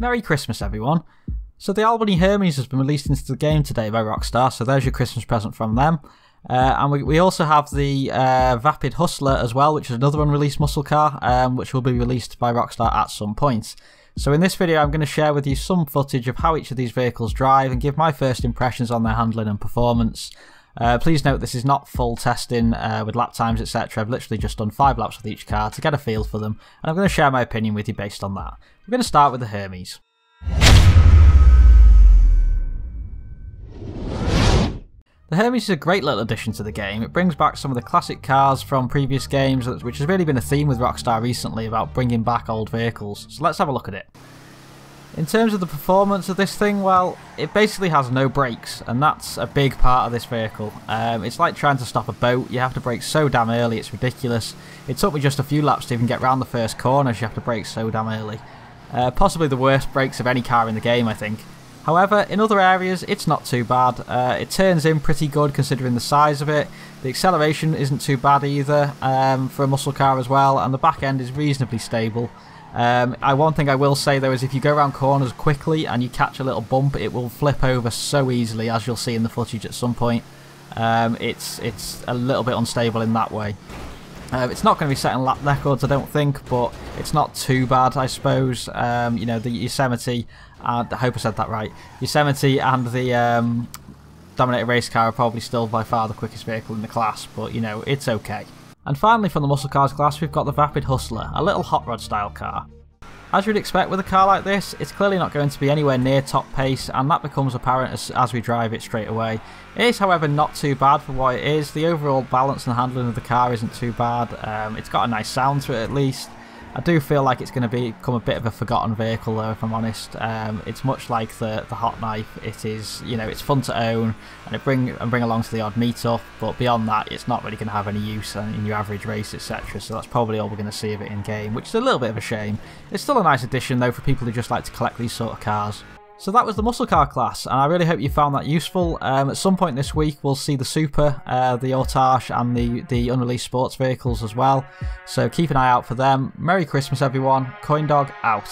Merry Christmas everyone. So the Albany Hermes has been released into the game today by Rockstar, so there's your Christmas present from them. And we also have the Vapid Hustler as well, which is another unreleased muscle car, which will be released by Rockstar at some point. So in this video I'm going to share with you some footage of how each of these vehicles drive and give my first impressions on their handling and performance. Please note this is not full testing with lap times etc. I've literally just done 5 laps with each car to get a feel for them, and I'm going to share my opinion with you based on that. We're going to start with the Hermes. The Hermes is a great little addition to the game. It brings back some of the classic cars from previous games, which has really been a theme with Rockstar recently about bringing back old vehicles. So let's have a look at it. In terms of the performance of this thing, well, it basically has no brakes, and that's a big part of this vehicle. It's like trying to stop a boat. You have to brake so damn early, it's ridiculous. It took me just a few laps to even get round the first corners. You have to brake so damn early. Possibly the worst brakes of any car in the game, I think. However, in other areas, it's not too bad. It turns in pretty good considering the size of it. The acceleration isn't too bad either for a muscle car as well, and the back end is reasonably stable. One thing I will say though is if you go around corners quickly and you catch a little bump, it will flip over so easily, as you'll see in the footage at some point. It's a little bit unstable in that way. It's not going to be setting lap records, I don't think, but it's not too bad, I suppose. You know, the Yosemite, I hope I said that right. Yosemite and the Dominator race car are probably still by far the quickest vehicle in the class, but you know, it's okay. And finally, from the muscle cars class, we've got the Vapid Hustler, a little hot rod style car. As you'd expect with a car like this, it's clearly not going to be anywhere near top pace, and that becomes apparent as we drive it straight away. It is, however, not too bad for what it is. The overall balance and handling of the car isn't too bad. It's got a nice sound to it at least. I do feel like it's going to become a bit of a forgotten vehicle though, if I'm honest. It's much like the Hot Knife. It is, you know, it's fun to own and bring along to the odd meet-up, but beyond that it's not really going to have any use in your average race etc. So that's probably all we're going to see of it in game, which is a little bit of a shame. It's still a nice addition though for people who just like to collect these sort of cars. So that was the muscle car class, and I really hope you found that useful. At some point this week we'll see the Super, the Autage and the Unreleased sports vehicles as well, so keep an eye out for them. Merry Christmas everyone, CoyneDawg out.